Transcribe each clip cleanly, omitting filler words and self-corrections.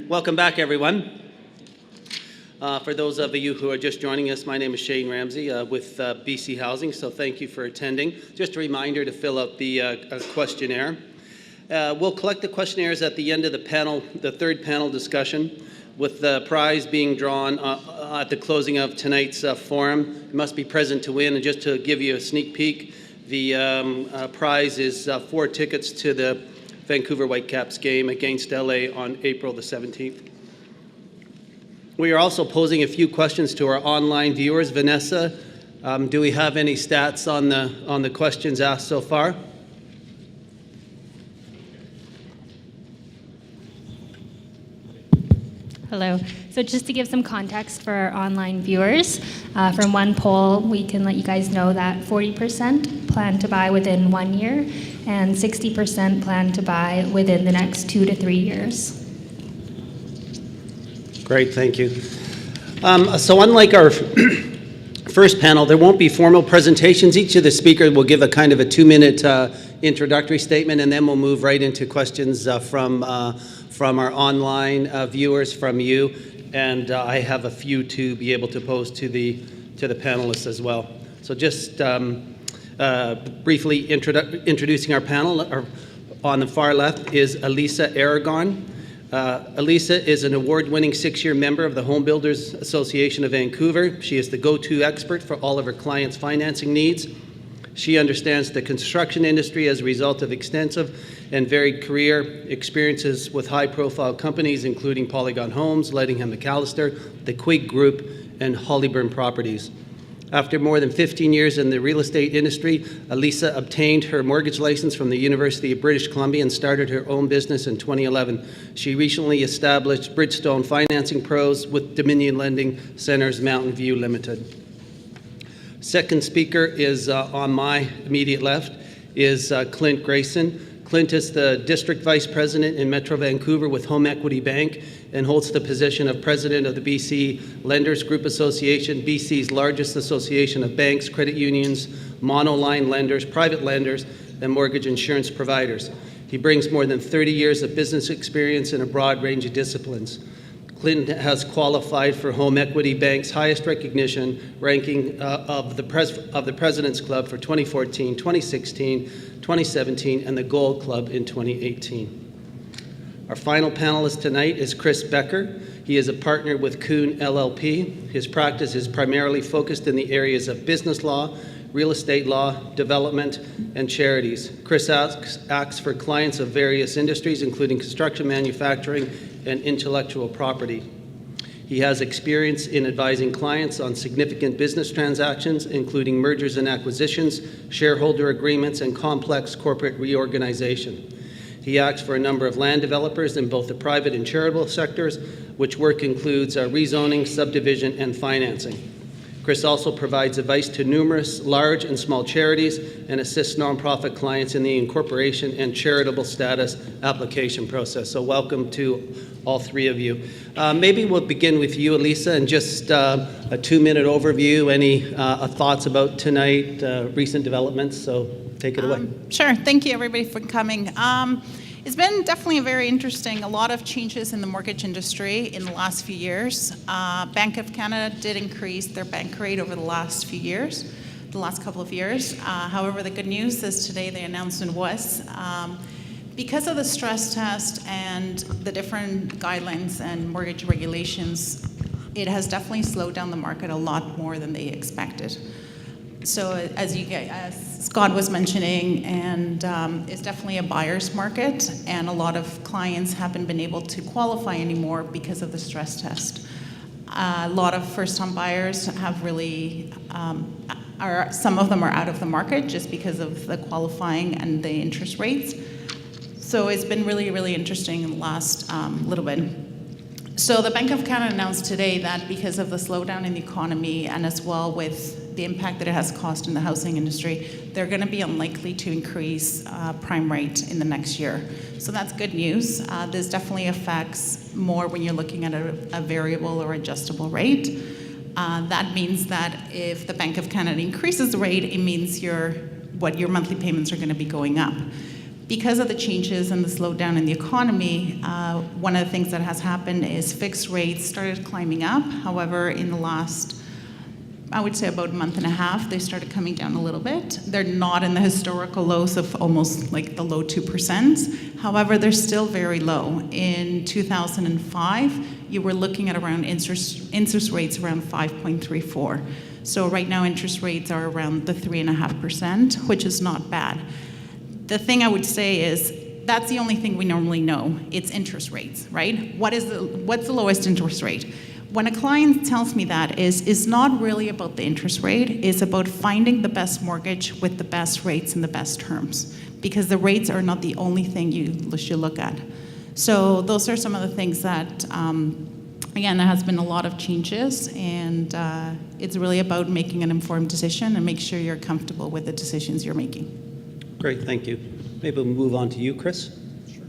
Welcome back, everyone. For those of you who are just joining us, my name is Shane Ramsey with BC Housing, so thank you for attending. Just a reminder to fill out the questionnaire. We'll collect the questionnaires at the end of the panel, the third panel discussion, with the prize being drawn at the closing of tonight's forum. You must be present to win, and just to give you a sneak peek, the prize is 4 tickets to the Vancouver Whitecaps game against LA on April the 17th. We are also posing a few questions to our online viewers. Vanessa, do we have any stats on the questions asked so far? Hello. So just to give some context for our online viewers, from one poll, we can let you guys know that 40% plan to buy within 1 year and 60% plan to buy within the next 2 to 3 years. Great, thank you. So unlike our first panel, there won't be formal presentations. Each of the speakers will give a kind of a 2-minute introductory statement, and then we'll move right into questions from our online viewers, from you, and I have a few to be able to pose to the panelists as well. So just briefly introducing our panel. On the far left is Elisa Aragon. Elisa is an award-winning 6-year member of the Homebuilders Association of Vancouver. She is the go-to expert for all of her clients' financing needs. She understands the construction industry as a result of extensive and varied career experiences with high-profile companies, including Polygon Homes, Lettingham McAllister, the Quig Group, and Hollyburn Properties. After more than 15 years in the real estate industry, Elisa obtained her mortgage license from the University of British Columbia and started her own business in 2011. She recently established Bridgestone Financing Pros with Dominion Lending Centers Mountain View Limited. Second speaker is on my immediate left is Clint Grayson. Clint is the District Vice President in Metro Vancouver with Home Equity Bank and holds the position of President of the BC Lenders Group Association, BC's largest association of banks, credit unions, monoline lenders, private lenders, and mortgage insurance providers. He brings more than 30 years of business experience in a broad range of disciplines. Clint has qualified for Home Equity Bank's highest recognition ranking of the President's Club for 2014, 2016, 2017, and the Gold Club in 2018. Our final panelist tonight is Chris Becker. He is a partner with Kuhn LLP. His practice is primarily focused in the areas of business law, real estate law, development, and charities. Chris acts for clients of various industries, including construction, manufacturing, and intellectual property. He has experience in advising clients on significant business transactions, including mergers and acquisitions, shareholder agreements, and complex corporate reorganization. He acts for a number of land developers in both the private and charitable sectors, which work includes rezoning, subdivision, and financing. Chris also provides advice to numerous large and small charities and assists nonprofit clients in the incorporation and charitable status application process. So welcome to all three of you. Maybe we'll begin with you, Elisa, and just a 2-minute overview. Any thoughts about tonight, recent developments? So take it away. Sure. Thank you, everybody, for coming. It's been definitely a lot of changes in the mortgage industry in the last few years. Bank of Canada did increase their bank rate over the last couple of years. However, the good news is today they announced in WAS, because of the stress test and the different guidelines and mortgage regulations, it has definitely slowed down the market a lot more than they expected. So as Scott was mentioning, and it's definitely a buyer's market, and a lot of clients haven't been able to qualify anymore because of the stress test. A lot of first-time buyers have really, some of them are out of the market just because of the qualifying and the interest rates. So it's been really, really interesting in the last little bit. So the Bank of Canada announced today that because of the slowdown in the economy and as well with the impact that it has caused in the housing industry, they're going to be unlikely to increase prime rate in the next year. So that's good news. This definitely affects more when you're looking at a variable or adjustable rate. That means that if the Bank of Canada increases the rate, it means your monthly payments are going to be going up. Because of the changes and the slowdown in the economy, one of the things that has happened is fixed rates started climbing up. However, in the last, I would say about a month and a half, they started coming down a little bit. They're not in the historical lows of almost like the low 2%. However, they're still very low. In 2005, you were looking at around interest rates around 5.34. So right now, interest rates are around the 3.5%, which is not bad. The thing I would say is that's the only thing we normally know. It's interest rates, right? What's the lowest interest rate? When a client tells me that is not really about the interest rate, it's about finding the best mortgage with the best rates and the best terms, because the rates are not the only thing you should look at. So those are some of the things that, again, there has been a lot of changes, and it's really about making an informed decision and make sure you're comfortable with the decisions you're making. Great, thank you. Maybe we'll move on to you, Chris. Sure.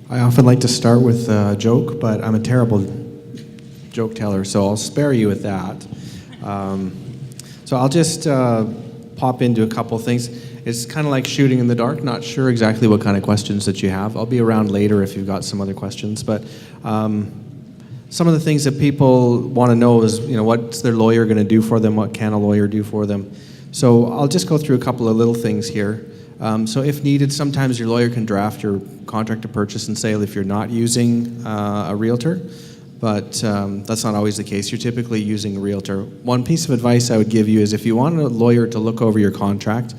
I often like to start with a joke, but I'm a terrible joke teller, so I'll spare you with that. So I'll just pop into a couple things. It's kind of like shooting in the dark, not sure exactly what kind of questions that you have. I'll be around later if you've got some other questions, but some of the things that people want to know is, what's their lawyer going to do for them? What can a lawyer do for them? So I'll just go through a couple of little things here. So if needed, sometimes your lawyer can draft your contract of purchase and sale if you're not using a realtor, but that's not always the case. You're typically using a realtor. One piece of advice I would give you is if you want a lawyer to look over your contract,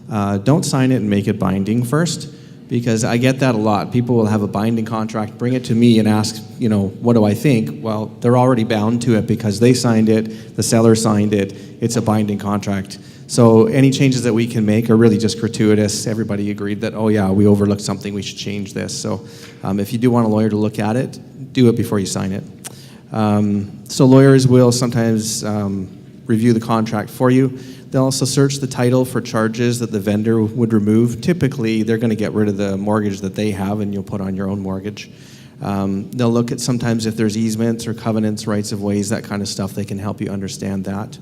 don't sign it and make it binding first, because I get that a lot. People will have a binding contract, bring it to me and ask, what do I think? Well, they're already bound to it because they signed it, the seller signed it, it's a binding contract. So any changes that we can make are really just gratuitous. Everybody agreed that, oh yeah, we overlooked something, we should change this. So if you do want a lawyer to look at it, do it before you sign it. So lawyers will sometimes review the contract for you. They'll also search the title for charges that the vendor would remove. Typically, they're going to get rid of the mortgage that they have and you'll put on your own mortgage. They'll look at sometimes if there's easements or covenants, rights of ways, that kind of stuff. They can help you understand that.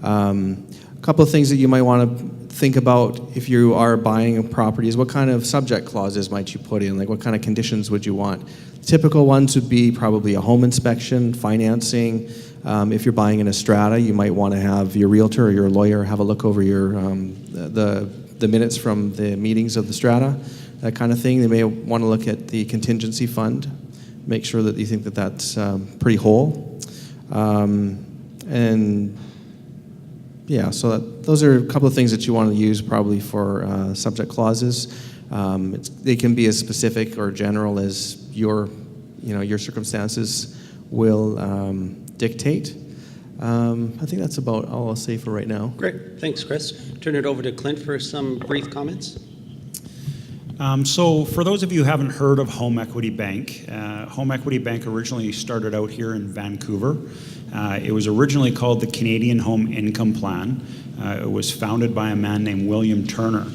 A couple of things that you might want to think about if you are buying a property is what kind of subject clauses might you put in, like what kind of conditions would you want? Typical ones would be probably a home inspection, financing. If you're buying in a strata, you might want to have your realtor or your lawyer have a look over your the minutes from the meetings of the strata, that kind of thing. They may want to look at the contingency fund, make sure that you think that that's pretty whole. And yeah, so those are a couple of things that you want to use probably for subject clauses. They can be as specific or general as your circumstances will dictate. I think that's about all I'll say for right now. Great, thanks, Chris. Turn it over to Clint for some brief comments. So for those of you who haven't heard of Home Equity Bank, Home Equity Bank originally started out here in Vancouver. It was originally called the Canadian Home Income Plan. It was founded by a man named William Turner,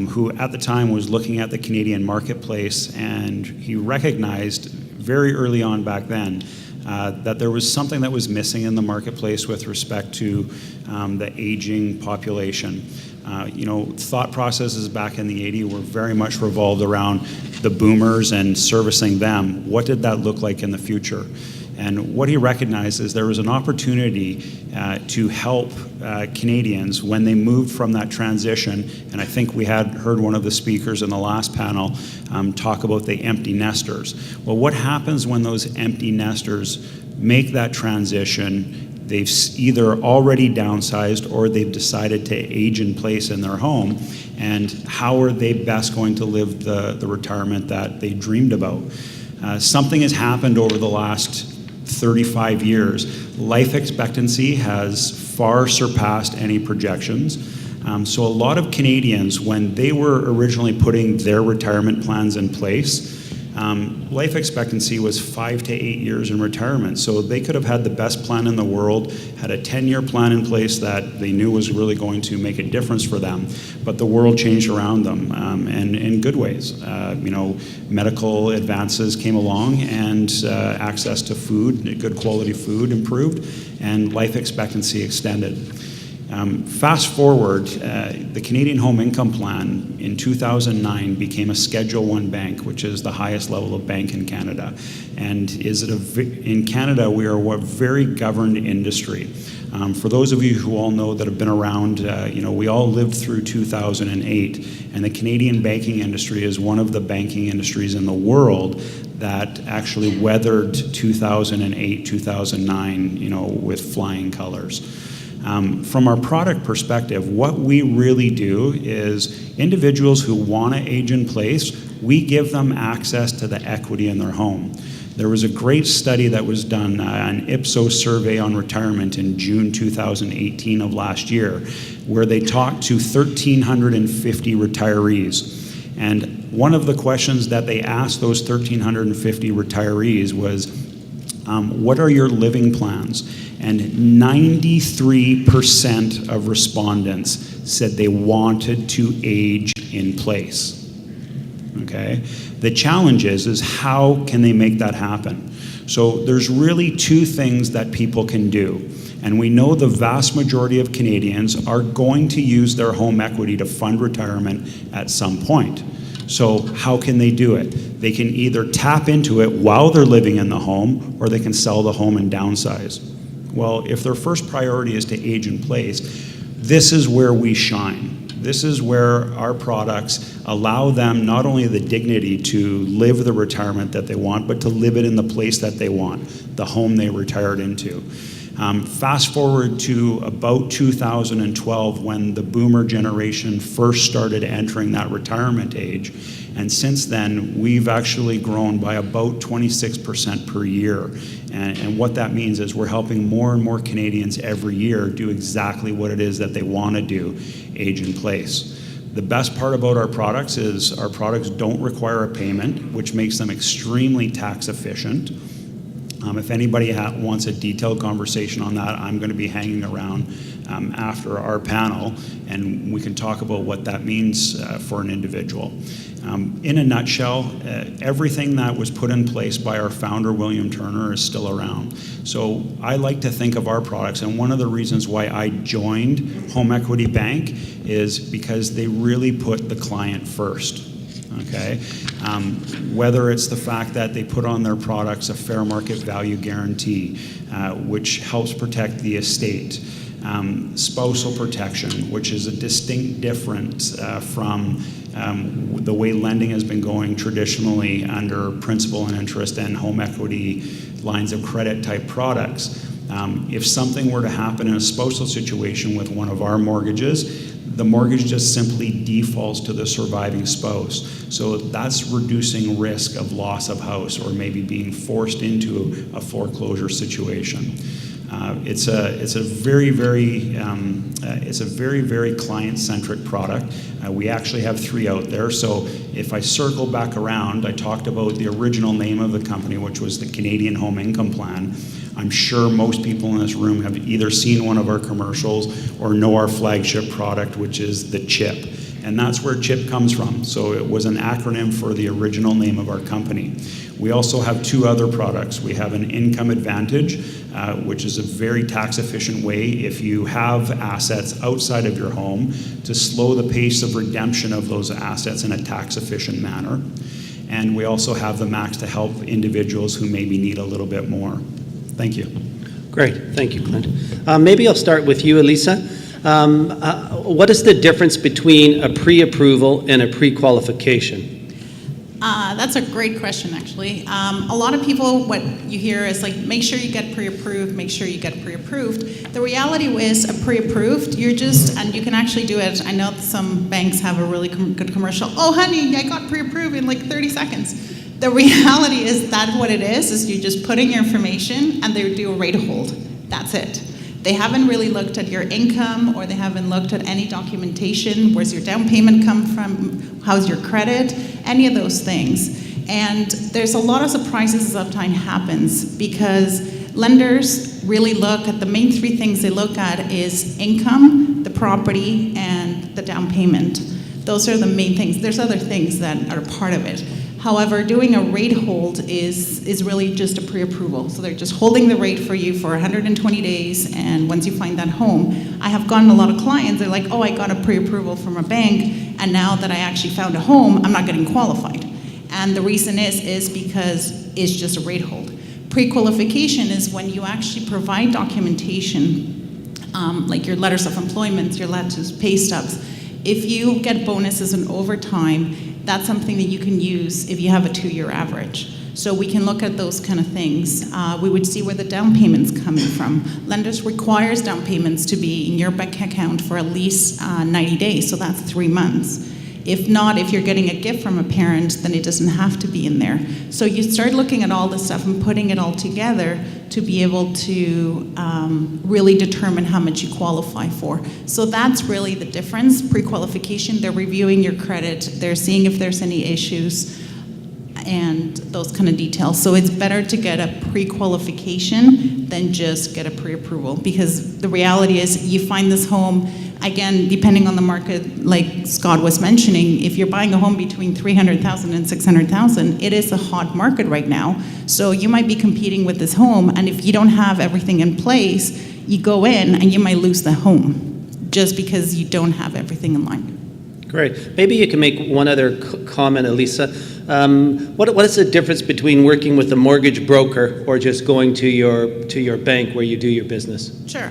who at the time was looking at the Canadian marketplace, and he recognized very early on back then that there was something that was missing in the marketplace with respect to the aging population. Thought processes back in the 80s were very much revolved around the boomers and servicing them. What did that look like in the future? And what he recognized is there was an opportunity to help Canadians when they moved from that transition. And I think we had heard one of the speakers in the last panel talk about the empty nesters. Well, what happens when those empty nesters make that transition? They've either already downsized or they've decided to age in place in their home. And how are they best going to live the retirement that they dreamed about? Something has happened over the last 35 years. Life expectancy has far surpassed any projections. So a lot of Canadians, when they were originally putting their retirement plans in place, life expectancy was 5 to 8 years in retirement. So they could have had the best plan in the world, had a 10-year plan in place that they knew was really going to make a difference for them. But the world changed around them, and in good ways. Medical advances came along, and access to food, good quality food improved, and life expectancy extended. Fast forward, the Canadian Home Income Plan in 2009 became a Schedule I bank, which is the highest level of bank in Canada. And in Canada, we are a very governed industry. For those of you who all know that have been around, we all lived through 2008, and the Canadian banking industry is one of the banking industries in the world that actually weathered 2008, 2009, with flying colors. From our product perspective, what we really do is individuals who want to age in place, we give them access to the equity in their home. There was a great study that was done, an Ipsos survey on retirement in June 2018 of last year, where they talked to 1,350 retirees. And one of the questions that they asked those 1,350 retirees was, what are your living plans? And 93% of respondents said they wanted to age in place. Okay? The challenge is how can they make that happen? So there's really two things that people can do. And we know the vast majority of Canadians are going to use their home equity to fund retirement at some point. So how can they do it? They can either tap into it while they're living in the home, or they can sell the home and downsize. Well, if their first priority is to age in place, this is where we shine. This is where our products allow them not only the dignity to live the retirement that they want, but to live it in the place that they want, the home they retired into. Fast forward to about 2012 when the boomer generation first started entering that retirement age. And since then, we've actually grown by about 26% per year. And what that means is we're helping more and more Canadians every year do exactly what it is that they want to do, age in place. The best part about our products is our products don't require a payment, which makes them extremely tax efficient. If anybody wants a detailed conversation on that, I'm going to be hanging around after our panel, and we can talk about what that means for an individual. In a nutshell, everything that was put in place by our founder, William Turner, is still around. So I like to think of our products, and one of the reasons why I joined Home Equity Bank is because they really put the client first. Okay, whether it's the fact that they put on their products a fair market value guarantee, which helps protect the estate, spousal protection, which is a distinct difference from the way lending has been going traditionally under principal and interest and home equity lines of credit type products. If something were to happen in a spousal situation with one of our mortgages, the mortgage just simply defaults to the surviving spouse. So that's reducing risk of loss of house or maybe being forced into a foreclosure situation. It's a very, very client-centric product. We actually have 3 out there. So if I circle back around, I talked about the original name of the company, which was the Canadian Home Income Plan. I'm sure most people in this room have either seen one of our commercials or know our flagship product, which is the CHIP. And that's where CHIP comes from. So it was an acronym for the original name of our company. We also have 2 other products. We have an Income Advantage, which is a very tax efficient way if you have assets outside of your home to slow the pace of redemption of those assets in a tax efficient manner. And we also have the Max to help individuals who maybe need a little bit more. Thank you. Great, thank you, Clint. Maybe I'll start with you, Elisa. What is the difference between a pre-approval and a pre-qualification? That's a great question, actually. A lot of people, what you hear is like, make sure you get pre-approved, make sure you get pre-approved. The reality is a pre-approved, and you can actually do it. I know some banks have a really good commercial. Oh, honey, I got pre-approved in like 30 seconds. The reality is that what it is you just put in your information and they do a rate hold. That's it. They haven't really looked at your income or they haven't looked at any documentation. Where's your down payment come from? How's your credit? Any of those things. And there's a lot of surprises as uptime happens because lenders really look at the main 3 things they look at is income, the property, and the down payment. Those are the main things. There's other things that are part of it. However, doing a rate hold is really just a pre-approval. So they're just holding the rate for you for 120 days, and once you find that home, I have gotten a lot of clients, they're like, oh, I got a pre-approval from a bank, and now that I actually found a home, I'm not getting qualified. And the reason is because it's just a rate hold. Pre-qualification is when you actually provide documentation, like your letters of employment, your letters, pay stubs. If you get bonuses and overtime, that's something that you can use if you have a 2-year average. So we can look at those kind of things. We would see where the down payment's coming from. Lenders requires down payments to be in your bank account for at least 90 days, so that's 3 months. If not, if you're getting a gift from a parent, then it doesn't have to be in there. So you start looking at all this stuff and putting it all together to be able to really determine how much you qualify for. So that's really the difference. Pre-qualification, they're reviewing your credit, they're seeing if there's any issues, and those kind of details. So it's better to get a pre-qualification than just get a pre-approval, because the reality is you find this home, again, depending on the market, like Scott was mentioning, if you're buying a home between $300,000 and $600,000, it is a hot market right now. So you might be competing with this home, and if you don't have everything in place, you go in and you might lose the home just because you don't have everything in line. Great. Maybe you can make one other comment, Elisa. What is the difference between working with a mortgage broker or just going to your bank where you do your business? Sure.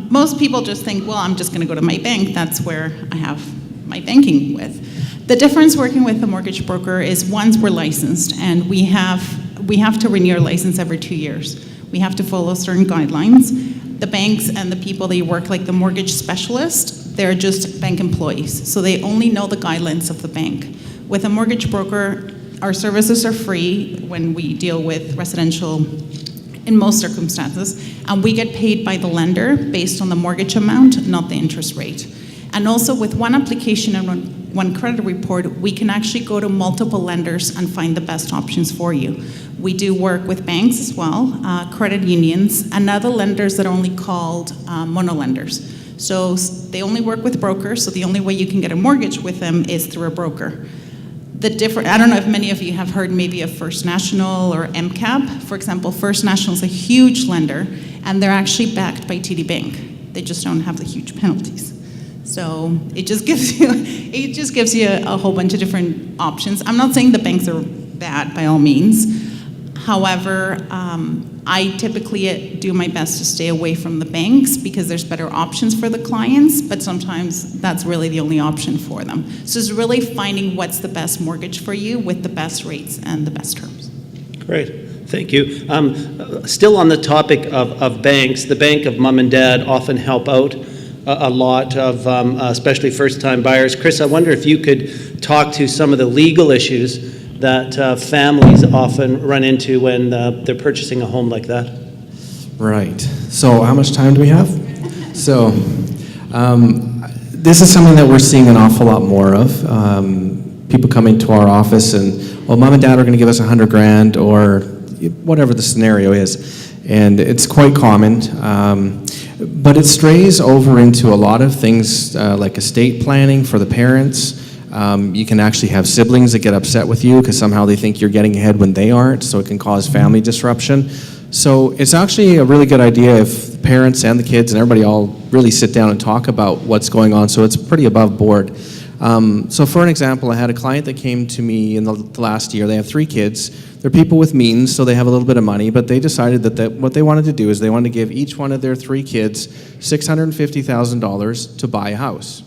Most people just think, well, I'm just going to go to my bank. That's where I have my banking with. The difference working with a mortgage broker is once we're licensed, and we have to renew our license every 2 years. We have to follow certain guidelines. The banks and the people that you work, like the mortgage specialist, they're just bank employees. So they only know the guidelines of the bank. With a mortgage broker, our services are free when we deal with residential in most circumstances, and we get paid by the lender based on the mortgage amount, not the interest rate. And also with one application and one credit report, we can actually go to multiple lenders and find the best options for you. We do work with banks as well, credit unions, and other lenders that are only called monolenders. So they only work with brokers, so the only way you can get a mortgage with them is through a broker. I don't know if many of you have heard maybe of First National or MCAP. For example, First National is a huge lender, and they're actually backed by TD Bank. They just don't have the huge penalties. So it just gives you a whole bunch of different options. I'm not saying the banks are bad by all means. However, I typically do my best to stay away from the banks because there's better options for the clients, but sometimes that's really the only option for them. So it's really finding what's the best mortgage for you with the best rates and the best terms. Great. Thank you. Still on the topic of banks, the bank of mom and dad often help out a lot of, especially first-time buyers. Chris, I wonder if you could talk to some of the legal issues that families often run into when they're purchasing a home like that. Right. So how much time do we have? So this is something that we're seeing an awful lot more of. People coming to our office and, well, mom and dad are going to give us $100,000 or whatever the scenario is. And it's quite common. But it strays over into a lot of things like estate planning for the parents. You can actually have siblings that get upset with you because somehow they think you're getting ahead when they aren't, so it can cause family disruption. So it's actually a really good idea if the parents and the kids and everybody all really sit down and talk about what's going on, so it's pretty above board. So for an example, I had a client that came to me in the last year. They have 3 kids. They're people with means, so they have a little bit of money, but they decided that what they wanted to do is they wanted to give each one of their 3 kids $650,000 to buy a house.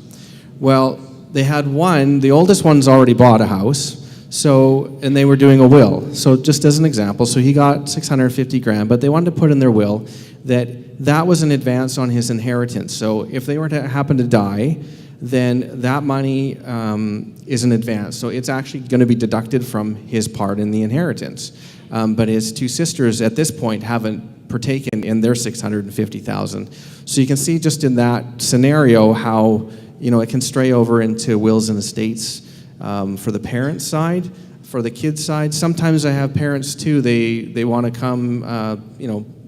Well, they had one, the oldest one's already bought a house, and they were doing a will. So just as an example, so he got $650,000, but they wanted to put in their will that was an advance on his inheritance. So if they were to happen to die, then that money is an advance. So it's actually going to be deducted from his part in the inheritance. But his 2 sisters at this point haven't partaken in their $650,000. So you can see just in that scenario how it can stray over into wills and estates for the parents' side, for the kids' side. Sometimes I have parents too. They want to come,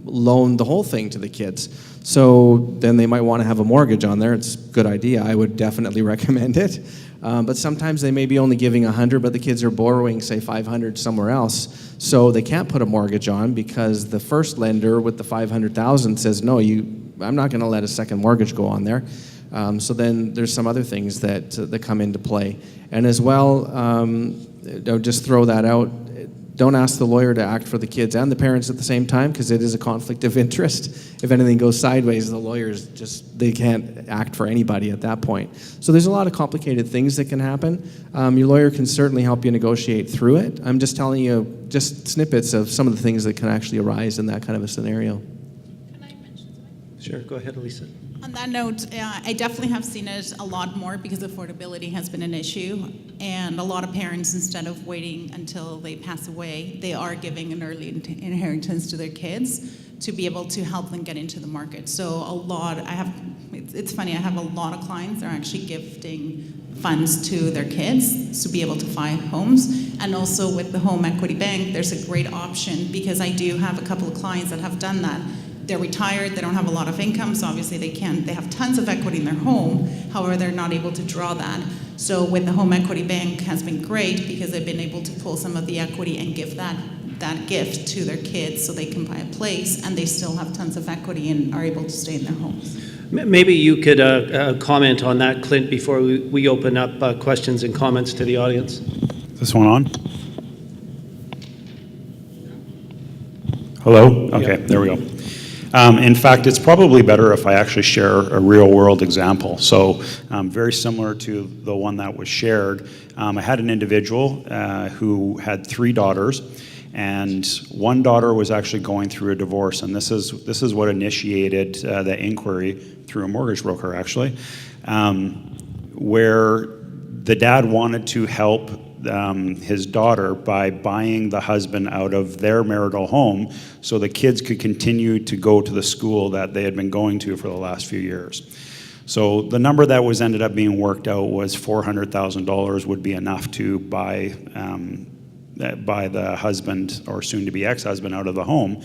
loan the whole thing to the kids. So then they might want to have a mortgage on there. It's a good idea. I would definitely recommend it. But sometimes they may be only giving 100, but the kids are borrowing, say, 500 somewhere else. So they can't put a mortgage on because the first lender with the 500,000 says, no, I'm not going to let a second mortgage go on there. So then there's some other things that come into play. And as well, I'll just throw that out. Don't ask the lawyer to act for the kids and the parents at the same time, because it is a conflict of interest. If anything goes sideways, the lawyers they can't act for anybody at that point. So there's a lot of complicated things that can happen. Your lawyer can certainly help you negotiate through it. I'm just telling you just snippets of some of the things that can actually arise in that kind of a scenario. Can I mention something? Sure, go ahead, Elisa. On that note, I definitely have seen it a lot more because affordability has been an issue, and a lot of parents, instead of waiting until they pass away, they are giving an early inheritance to their kids to be able to help them get into the market. So it's funny, I have a lot of clients that are actually gifting funds to their kids to be able to buy homes. And also with the Home Equity Bank, there's a great option, because I do have a couple of clients that have done that. They're retired, they don't have a lot of income, so obviously they have tons of equity in their home, however, they're not able to draw that. So with the Home Equity Bank has been great, because they've been able to pull some of the equity and give that gift to their kids so they can buy a place, and they still have tons of equity and are able to stay in their homes. Maybe you could comment on that, Clint, before we open up questions and comments to the audience. This one on? Hello? Okay, Yeah. there we go. In fact, it's probably better if I actually share a real-world example. So very similar to the one that was shared, I had an individual who had 3 daughters, and one daughter was actually going through a divorce, and this is what initiated the inquiry through a mortgage broker, actually, where the dad wanted to help his daughter by buying the husband out of their marital home so the kids could continue to go to the school that they had been going to for the last few years. So the number that was ended up being worked out was $400,000 would be enough to buy the husband, or soon-to-be ex-husband, out of the home.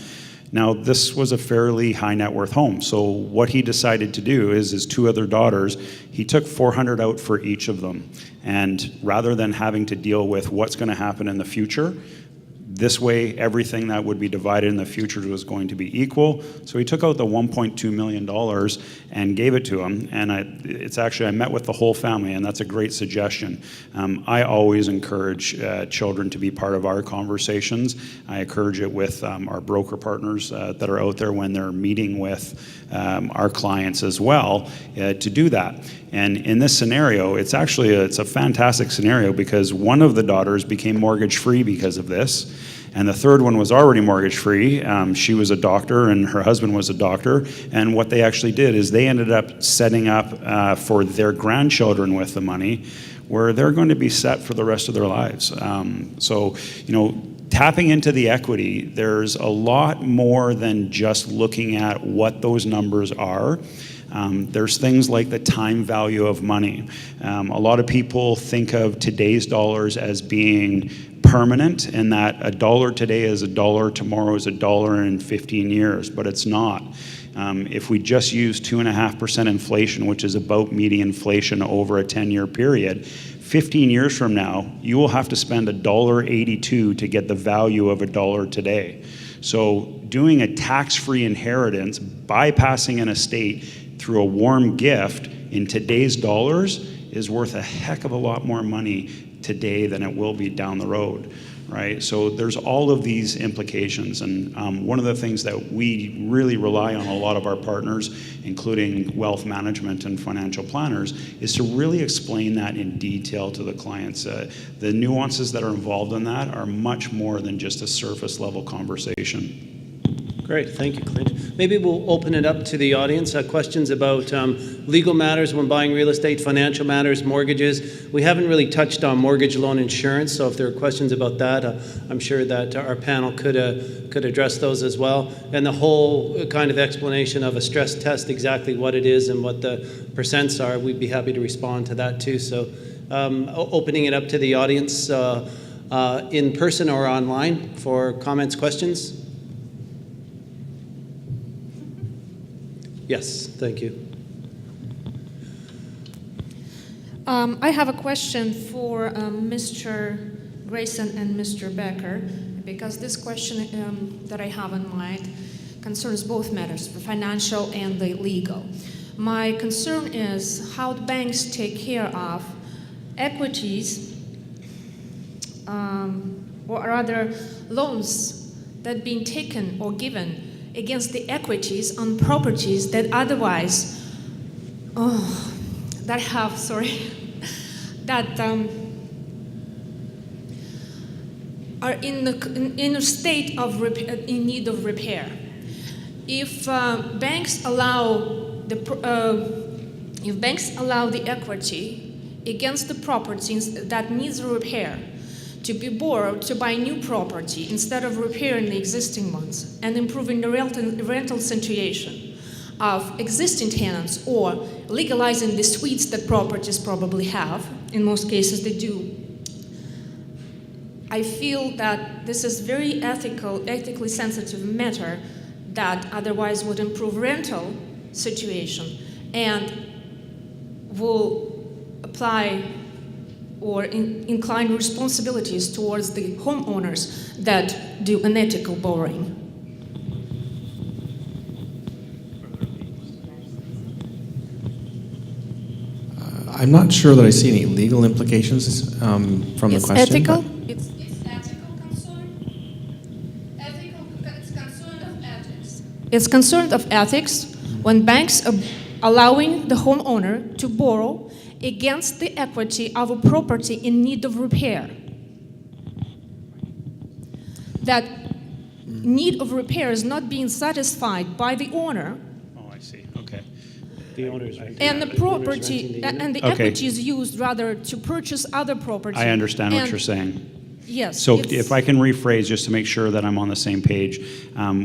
Now, this was a fairly high net worth home, so what he decided to do is his 2 other daughters, he took $400 out for each of them. And rather than having to deal with what's going to happen in the future, this way everything that would be divided in the future was going to be equal. So he took out the $1.2 million and gave it to him. And I met with the whole family, and that's a great suggestion. I always encourage children to be part of our conversations. I encourage it with our broker partners that are out there when they're meeting with our clients as well, to do that. And in this scenario, it's a fantastic scenario, because one of the daughters became mortgage-free because of this. And the third one was already mortgage-free. She was a doctor, and her husband was a doctor. And what they actually did is they ended up setting up for their grandchildren with the money, where they're going to be set for the rest of their lives. So, tapping into the equity, there's a lot more than just looking at what those numbers are. There's things like the time value of money. A lot of people think of today's dollars as being permanent, and that $1 today is $1 tomorrow is $1 in 15 years, but it's not. If we just use 2.5% inflation, which is about median inflation over a 10-year period, 15 years from now, you will have to spend $1.82 to get the value of $1 today. So doing a tax-free inheritance, bypassing an estate through a warm gift in today's dollars is worth a heck of a lot more money today than it will be down the road, right? So there's all of these implications, and one of the things that we really rely on a lot of our partners, including wealth management and financial planners, is to really explain that in detail to the clients. The nuances that are involved in that are much more than just a surface level conversation. Great, thank you, Clint. Maybe we'll open it up to the audience. Questions about legal matters when buying real estate, financial matters, mortgages. We haven't really touched on mortgage loan insurance, so if there are questions about that, I'm sure that our panel could address those as well. And the whole kind of explanation of a stress test, exactly what it is and what the percents are, we'd be happy to respond to that too. So opening it up to the audience in person or online for comments, questions. Yes, thank you. I have a question for Mr. Grayson and Mr. Becker, because this question that I have in mind concerns both matters, the financial and the legal. My concern is how the banks take care of equities, or rather loans that being taken or given against the equities on properties that otherwise that are in a state of in need of repair. If banks allow the equity against the properties that needs repair to be borrowed to buy new property instead of repairing the existing ones and improving the rental situation of existing tenants, or legalizing the suites that properties probably have, in most cases they do, I feel that this is very ethically sensitive matter that otherwise would improve rental situation and will apply or incline responsibilities towards the homeowners that do unethical borrowing. I'm not sure that I see any legal implications from the question. Ethical? It's ethical concern. It's concerned of ethics. It's concerned of ethics when banks are allowing the homeowner to borrow against the equity of a property in need of repair. That need of repair is not being satisfied by the owner, Oh, I see. Okay. The owner's renting. and the property and the Okay. equity is used rather to purchase other property. I understand what And- you're saying. Yes. So it's- if I can rephrase just to make sure that I'm on the same page,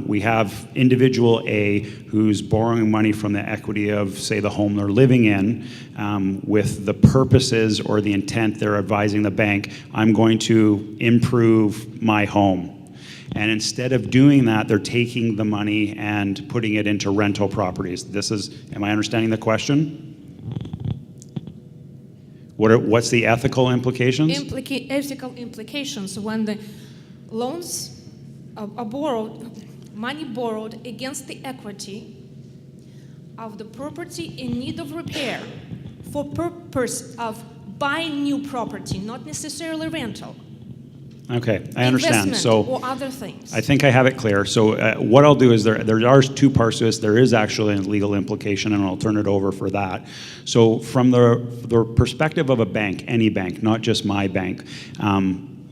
we have individual A who's borrowing money from the equity of, say, the home they're living in, with the purposes or the intent they're advising the bank, I'm going to improve my home. And instead of doing that, they're taking the money and putting it into rental properties. Am I understanding the question? What's the ethical implications? Ethical implications when the loans are borrowed, money borrowed against the equity of the property in need of repair for purpose of buying new property, not necessarily rental. Okay, I understand. Investment So or other things. I think I have it clear. So what I'll do is there are two parts to this. There is actually a legal implication, and I'll turn it over for that. So from the perspective of a bank, any bank, not just my bank,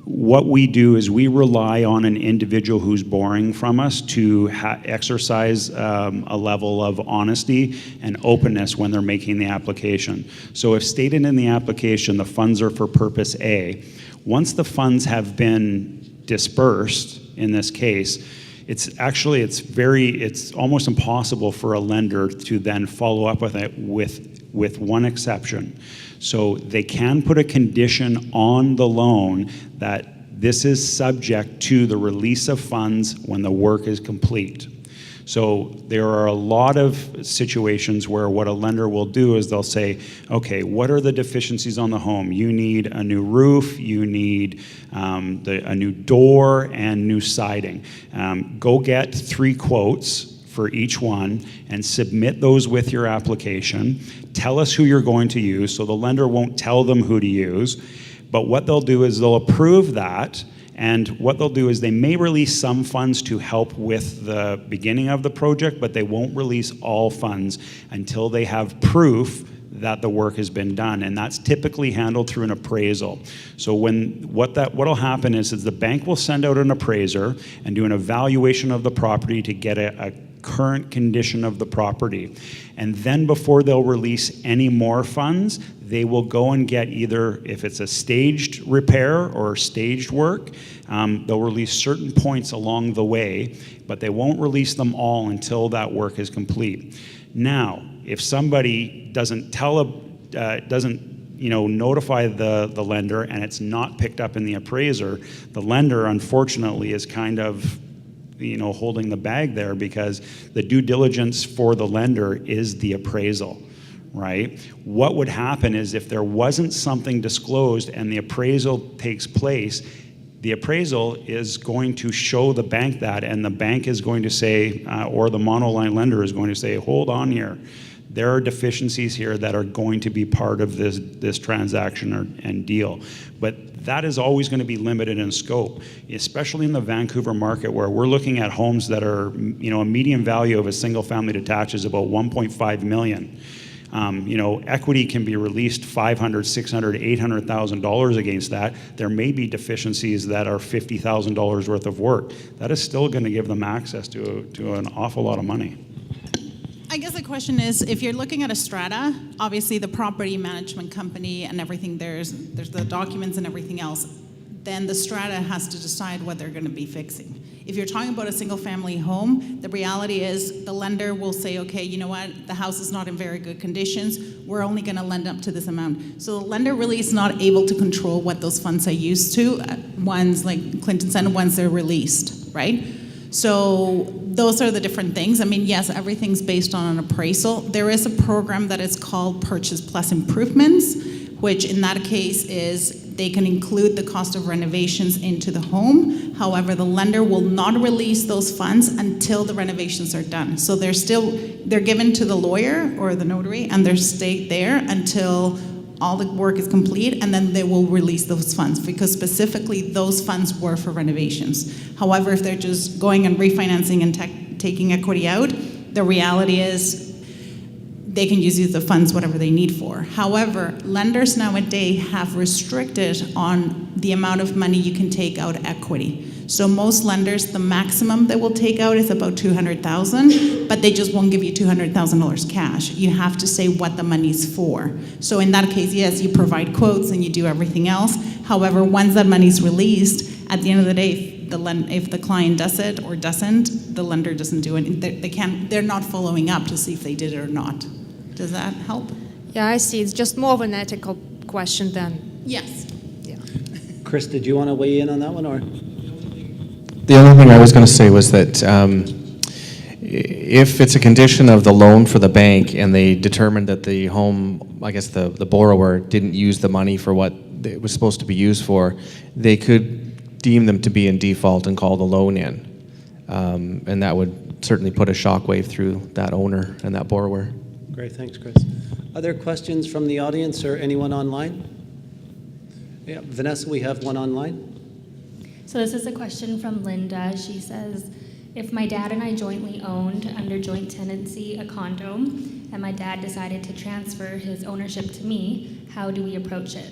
what we do is we rely on an individual who's borrowing from us to exercise a level of honesty and openness when they're making the application. So if stated in the application the funds are for purpose A, once the funds have been dispersed, in this case, it's almost impossible for a lender to then follow up with it with one exception. So they can put a condition on the loan that this is subject to the release of funds when the work is complete. So there are a lot of situations where what a lender will do is they'll say, okay, what are the deficiencies on the home? You need a new roof, you need a new door and new siding. Go get 3 quotes for each one and submit those with your application. Tell us who you're going to use, so the lender won't tell them who to use. But what they'll do is they'll approve that, and what they'll do is they may release some funds to help with the beginning of the project, but they won't release all funds until they have proof that the work has been done, and that's typically handled through an appraisal. So what'll happen is the bank will send out an appraiser and do an evaluation of the property to get a current condition of the property. And then before they'll release any more funds, they will go and get either, if it's a staged repair or staged work, they'll release certain points along the way, but they won't release them all until that work is complete. Now, if somebody doesn't notify the lender and it's not picked up in the appraiser, the lender unfortunately is kind of holding the bag there, because the due diligence for the lender is the appraisal, right? What would happen is if there wasn't something disclosed and the appraisal takes place, the appraisal is going to show the bank that, and the bank is going to say, or the monoline lender is going to say, hold on here. There are deficiencies here that are going to be part of this transaction and deal. But that is always going to be limited in scope, especially in the Vancouver market where we're looking at homes that are, a median value of a single family detached is about 1.5 million. Equity can be released $500,000, $600,000, $800,000 against that. There may be deficiencies that are $50,000 worth of work. That is still going to give them access to an awful lot of money. I guess the question is, if you're looking at a strata, obviously the property management company and everything, there's the documents and everything else, then the strata has to decide what they're going to be fixing. If you're talking about a single family home, the reality is the lender will say, okay, you know what, the house is not in very good conditions, we're only going to lend up to this amount. So the lender really is not able to control what those funds are used to, ones like Clinton said, once they're released, right? So those are the different things. I mean, yes, everything's based on an appraisal. There is a program that is called Purchase Plus Improvements, which in that case is they can include the cost of renovations into the home. However, the lender will not release those funds until the renovations are done. So they're given to the lawyer or the notary, and they stay there until all the work is complete, and then they will release those funds, because specifically those funds were for renovations. However, if they're just going and refinancing and taking equity out, the reality is they can use the funds whatever they need for. However, lenders nowadays have restricted on the amount of money you can take out equity. So most lenders, the maximum they will take out is about $200,000, but they just won't give you $200,000 cash. You have to say what the money's for. So in that case, yes, you provide quotes and you do everything else. However, once that money's released, at the end of the day, if the client does it or doesn't, the lender doesn't do it. They're not following up to see if they did it or not. Does that help? Yeah, I see. It's just more of an ethical question than. Yes. Yeah. Chris, did you want to weigh in on that one, or? The only thing I was going to say was that if it's a condition of the loan for the bank and they determined that the home, I guess the borrower didn't use the money for what it was supposed to be used for, they could deem them to be in default and call the loan in. And that would certainly put a shockwave through that owner and that borrower. Great, thanks, Chris. Other questions from the audience or anyone online? Yeah, Vanessa, we have one online. So this is a question from Linda. She says, if my dad and I jointly owned, under joint tenancy, a condo, and my dad decided to transfer his ownership to me, how do we approach it?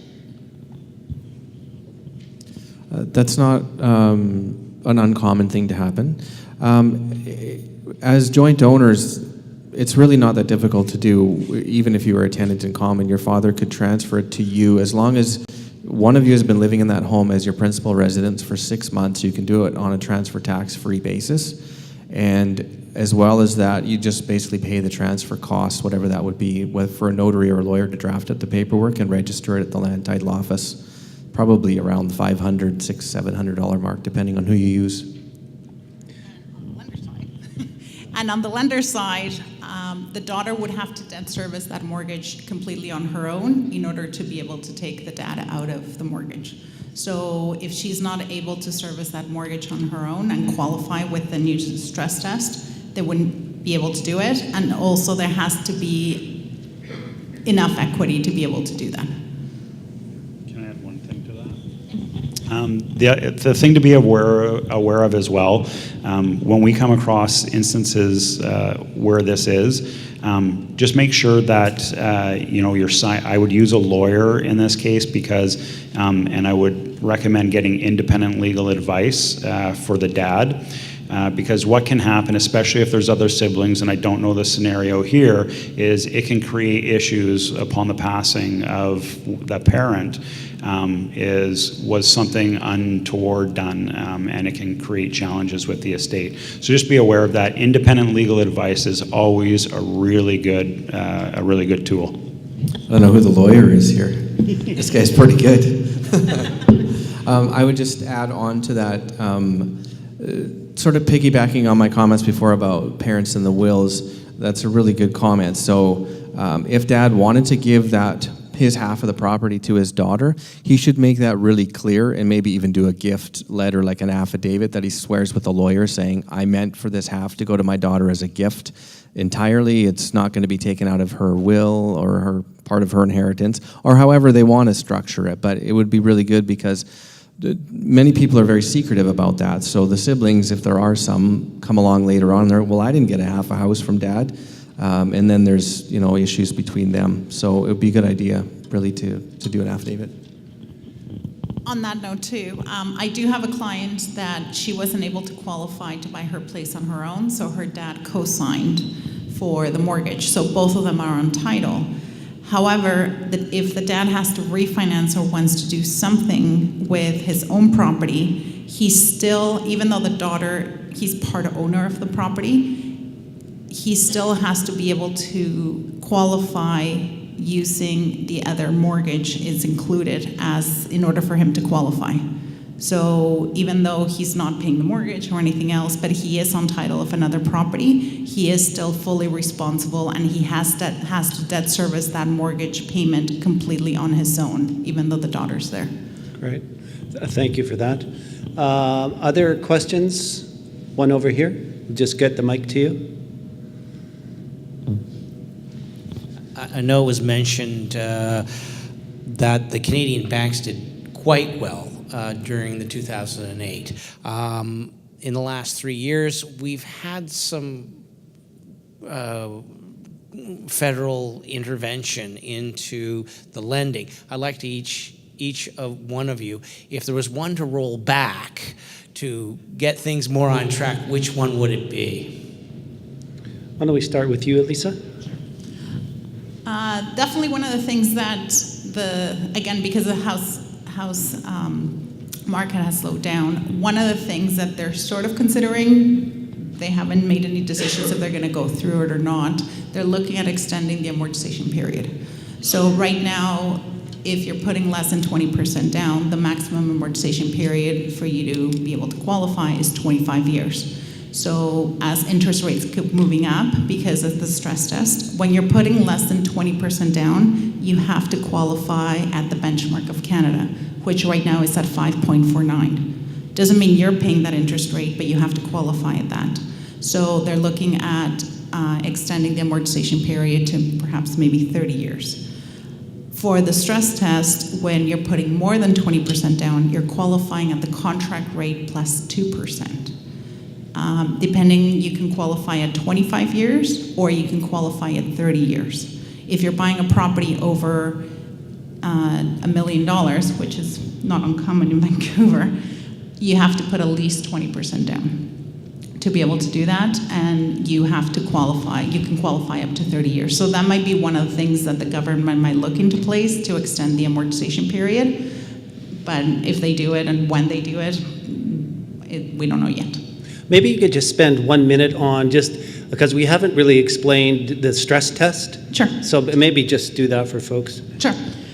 That's not an uncommon thing to happen. As joint owners, it's really not that difficult to do. Even if you were a tenant in common, your father could transfer it to you. As long as one of you has been living in that home as your principal residence for 6 months, you can do it on a transfer tax-free basis. And as well as that, you just basically pay the transfer costs, whatever that would be, for a notary or a lawyer to draft up the paperwork and register it at the land title office. Probably around the $500, $600, $700 mark, depending on who you use. And on the lender's side, the daughter would have to debt service that mortgage completely on her own in order to be able to take the data out of the mortgage. So if she's not able to service that mortgage on her own and qualify with the new stress test, they wouldn't be able to do it. And also there has to be enough equity to be able to do that. Can I add one thing to that? The thing to be aware of as well, when we come across instances where this is, just make sure that I would use a lawyer in this case because, and I would recommend getting independent legal advice for the dad. Because what can happen, especially if there's other siblings, and I don't know the scenario here, is it can create issues upon the passing of the parent. Was something untoward done, and it can create challenges with the estate. So just be aware of that. Independent legal advice is always a really good tool. I don't know who the lawyer is here. This guy's pretty good. I would just add on to that, sort of piggybacking on my comments before about parents and the wills. That's a really good comment. So if Dad wanted to give his half of the property to his daughter, he should make that really clear and maybe even do a gift letter, like an affidavit that he swears with a lawyer saying, I meant for this half to go to my daughter as a gift entirely. It's not going to be taken out of her will or her part of her inheritance, or however they want to structure it. But it would be really good because many people are very secretive about that. So the siblings, if there are some, come along later on, well, I didn't get a half a house from Dad. And then there's, issues between them. So it would be a good idea, really, to do an affidavit. On that note, too, I do have a client that she wasn't able to qualify to buy her place on her own, so her dad co-signed for the mortgage. So both of them are on title. However, if the dad has to refinance or wants to do something with his own property, he's still, even though he's part owner of the property, he still has to be able to qualify using the other mortgage is included in order for him to qualify. So even though he's not paying the mortgage or anything else, but he is on title of another property, he is still fully responsible, and he has to debt service that mortgage payment completely on his own, even though the daughter's there. Great. Thank you for that. Other questions? One over here. Just get the mic to you. I know it was mentioned that the Canadian banks did quite well during the 2008. In the last 3 years, we've had some federal intervention into the lending. I'd like to each of one of you, if there was one to roll back to get things more on track, which one would it be? Why don't we start with you, Elisa? Definitely one of the things that because the house market has slowed down, one of the things that they're sort of considering, they haven't made any decisions if they're going to go through it or not, they're looking at extending the amortization period. So right now, if you're putting less than 20% down, the maximum amortization period for you to be able to qualify is 25 years. So as interest rates keep moving up because of the stress test, when you're putting less than 20% down, you have to qualify at the benchmark of Canada, which right now is at 5.49. Doesn't mean you're paying that interest rate, but you have to qualify at that. So they're looking at extending the amortization period to perhaps maybe 30 years. For the stress test, when you're putting more than 20% down, you're qualifying at the contract rate plus 2%. Depending, you can qualify at 25 years or you can qualify at 30 years. If you're buying a property over $1 million, which is not uncommon in Vancouver, you have to put at least 20% down to be able to do that, and you have to qualify. You can qualify up to 30 years. So that might be one of the things that the government might look into place to extend the amortization period. But if they do it and when they do it, we don't know yet. Maybe you could just spend 1 minute on just, because we haven't really explained the stress test. Sure. So maybe just do that for folks. Sure.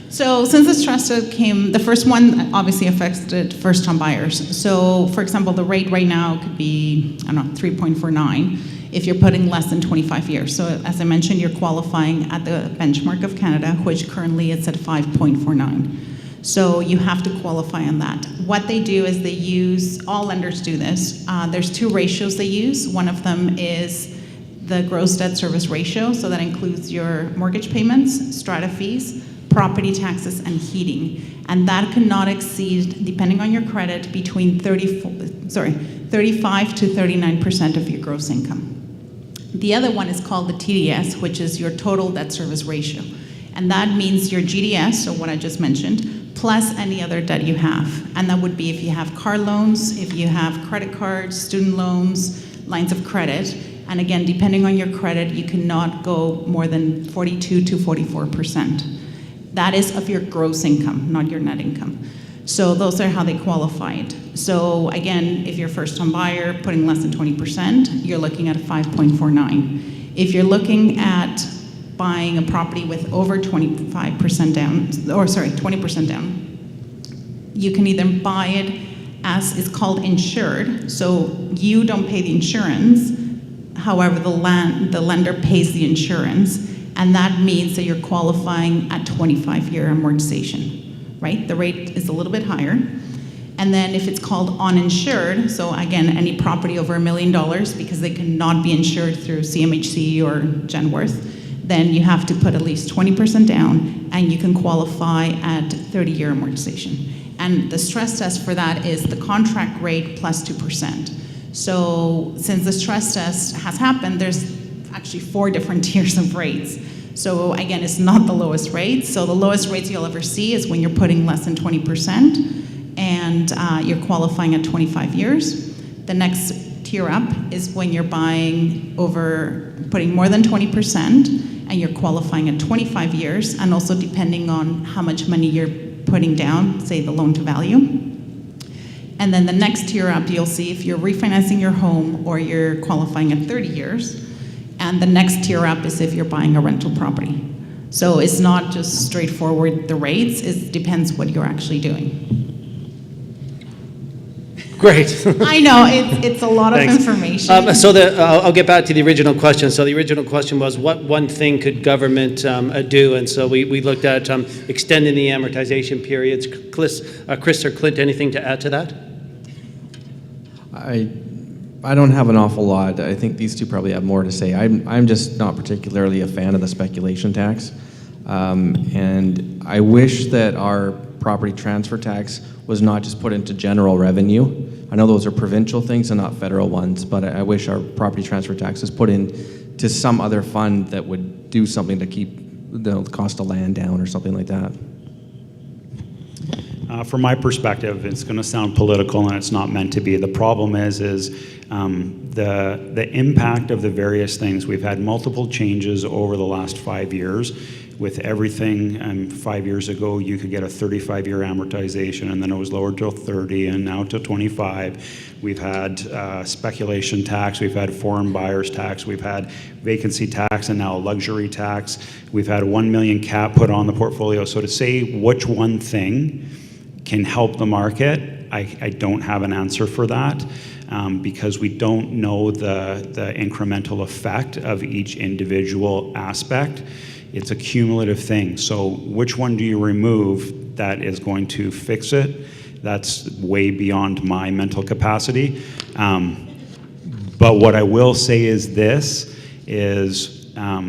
So since the stress test came, the first one obviously affected first-time buyers. So for example, the rate right now could be, 3.49 if you're putting less than 25 years. So as I mentioned, you're qualifying at the benchmark of Canada, which currently is at 5.49. So you have to qualify on that. What they do is they use, all lenders do this, there's two ratios they use. One of them is the gross debt service ratio, so that includes your mortgage payments, strata fees, property taxes, and heating. And that cannot exceed, depending on your credit, between 35 to 39% of your gross income. The other one is called the TDS, which is your total debt service ratio. And that means your GDS, so what I just mentioned, plus any other debt you have. And that would be if you have car loans, if you have credit cards, student loans, lines of credit. And again, depending on your credit, you cannot go more than 42 to 44%. That is of your gross income, not your net income. So those are how they qualified. So again, if you're a first-time buyer putting less than 20%, you're looking at a 5.49. If you're looking at buying a property with over 20% down, you can either buy it as is called insured, so you don't pay the insurance, however the lender pays the insurance, And that means that you're qualifying at 25-year amortization, right? The rate is a little bit higher. And then if it's called uninsured, so again, any property over $1 million, because they cannot be insured through CMHC or Genworth, then you have to put at least 20% down, and you can qualify at 30-year amortization. And the stress test for that is the contract rate plus 2%. So since the stress test has happened, there's actually 4 different tiers of rates. So again, it's not the lowest rate. So the lowest rates you'll ever see is when you're putting less than 20% and you're qualifying at 25 years. The next tier up is when you're putting more than 20% and you're qualifying at 25 years, and also depending on how much money you're putting down, say the loan to value. And then the next tier up, you'll see if you're refinancing your home or you're qualifying at 30 years. And the next tier up is if you're buying a rental property. So it's not just straightforward the rates, it depends what you're actually doing. Great. I know, it's a lot of Thanks. information. I'll get back to the original question. So the original question was, what one thing could government do? And so we looked at extending the amortization periods. Chris or Clint, anything to add to that? I don't have an awful lot. I think these two probably have more to say. I'm just not particularly a fan of the speculation tax. And I wish that our property transfer tax was not just put into general revenue. I know those are provincial things and not federal ones, but I wish our property transfer tax was put into some other fund that would do something to keep the cost of land down or something like that. From my perspective, it's going to sound political, and it's not meant to be. The problem is the impact of the various things. We've had multiple changes over the last 5 years. With everything, 5 years ago, you could get a 35-year amortization, and then it was lowered to 30, and now to 25. We've had speculation tax, we've had foreign buyers tax, we've had vacancy tax, and now a luxury tax. We've had a $1 million cap put on the portfolio. So to say which one thing can help the market, I don't have an answer for that. Because we don't know the incremental effect of each individual aspect. It's a cumulative thing. So which one do you remove that is going to fix it? That's way beyond my mental capacity. But what I will say is this, is, I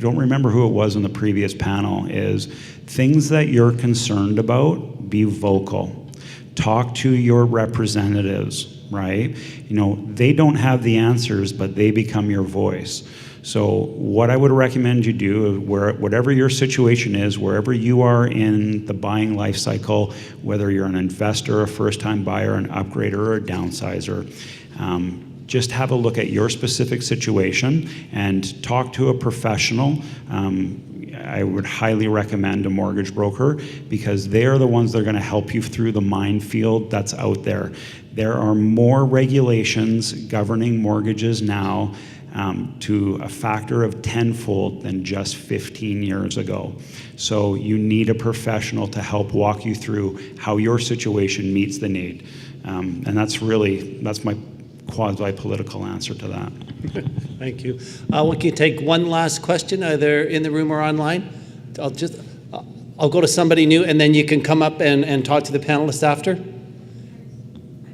don't remember who it was in the previous panel, is things that you're concerned about, be vocal. Talk to your representatives, right? They don't have the answers, but they become your voice. So what I would recommend you do, whatever your situation is, wherever you are in the buying life cycle, whether you're an investor, a first-time buyer, an upgrader, or a downsizer, just have a look at your specific situation and talk to a professional. I would highly recommend a mortgage broker, because they are the ones that are going to help you through the minefield that's out there. There are more regulations governing mortgages now to a factor of 10-fold than just 15 years ago. So you need a professional to help walk you through how your situation meets the need. And that's my quasi-political answer to that. Thank you. We can take one last question, either in the room or online. I'll go to somebody new, and then you can come up and talk to the panelists after. I've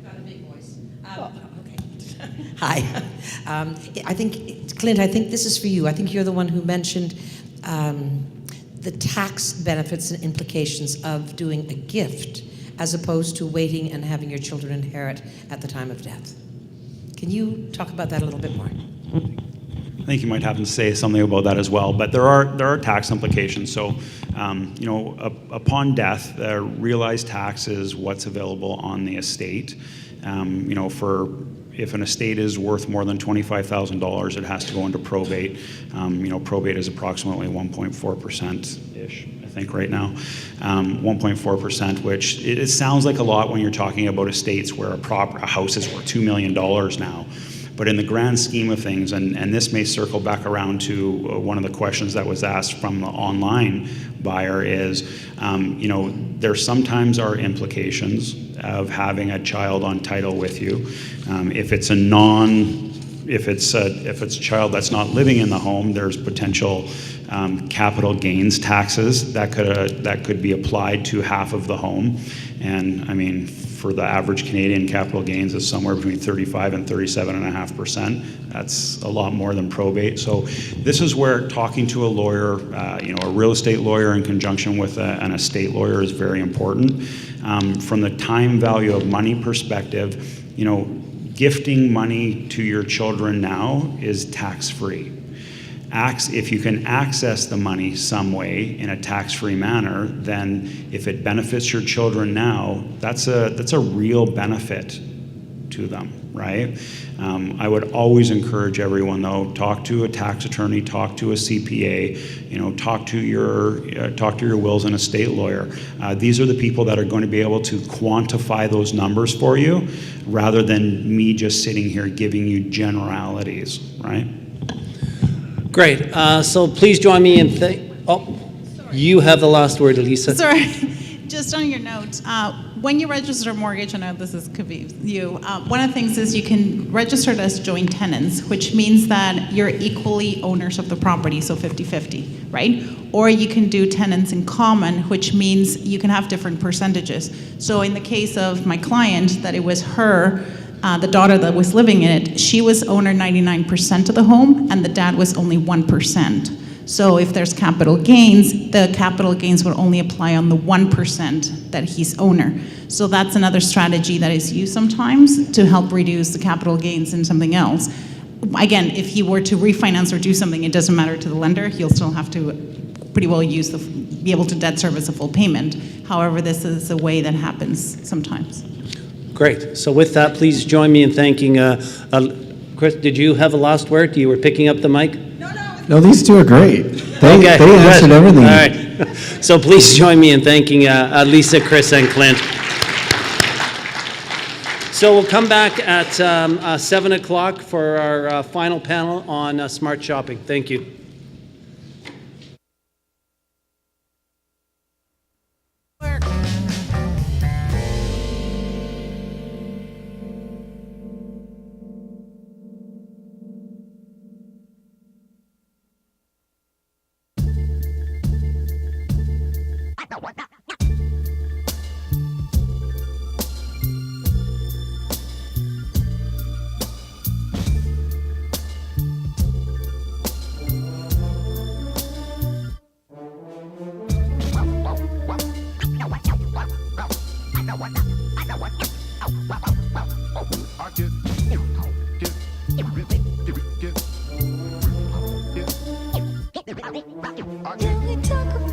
got a big voice. Okay. Hi. I think, Clint, this is for you. I think you're the one who mentioned the tax benefits and implications of doing a gift as opposed to waiting and having your children inherit at the time of death. Can you talk about that a little bit more? I think you might have to say something about that as well, but there are tax implications. So, upon death, the realized tax is what's available on the estate. If an estate is worth more than $25,000, it has to go into probate. Probate is approximately 1.4%-ish, I think, right now. 1.4%, which it sounds like a lot when you're talking about estates where a house is worth $2 million now. But in the grand scheme of things, and this may circle back around to one of the questions that was asked from the online buyer, is, there sometimes are implications of having a child on title with you. If it's if it's a child that's not living in the home, there's potential capital gains taxes that could be applied to half of the home. And I mean, for the average Canadian, capital gains is somewhere between 35 and 37.5%. That's a lot more than probate. So this is where talking to a lawyer, a real estate lawyer in conjunction with an estate lawyer is very important. From the time value of money perspective, gifting money to your children now is tax-free. If you can access the money some way in a tax-free manner, then if it benefits your children now, that's a real benefit to them, right? I would always encourage everyone, though, talk to a tax attorney, talk to a CPA, talk to your wills and estate lawyer. These are the people that are going to be able to quantify those numbers for you, rather than me just sitting here giving you generalities, right? Great. So please join me in you have the last word, Elisa. Sorry, just on your note, when you register a mortgage, I know could be you, one of the things is you can register it as joint tenants, which means that you're equally owners of the property, so 50-50, right? Or you can do tenants in common, which means you can have different percentages. So in the case of my client, that it was her, the daughter that was living in it, she was owner 99% of the home, and the dad was only 1%. So if there's capital gains, the capital gains will only apply on the 1% that he's owner. So that's another strategy that is used sometimes to help reduce the capital gains in something else. Again, if he were to refinance or do something, it doesn't matter to the lender. He'll still have to pretty well be able to debt service a full payment. However, this is a way that happens sometimes. Great. So with that, please join me in thanking, Chris, did you have a last word? You were picking up the mic? No, these two are great. They answered everything. All right. So please join me in thanking Lisa, Chris, and Clint. So we'll come back at 7 o'clock for our final panel on smart shopping. Thank you. Can we talk about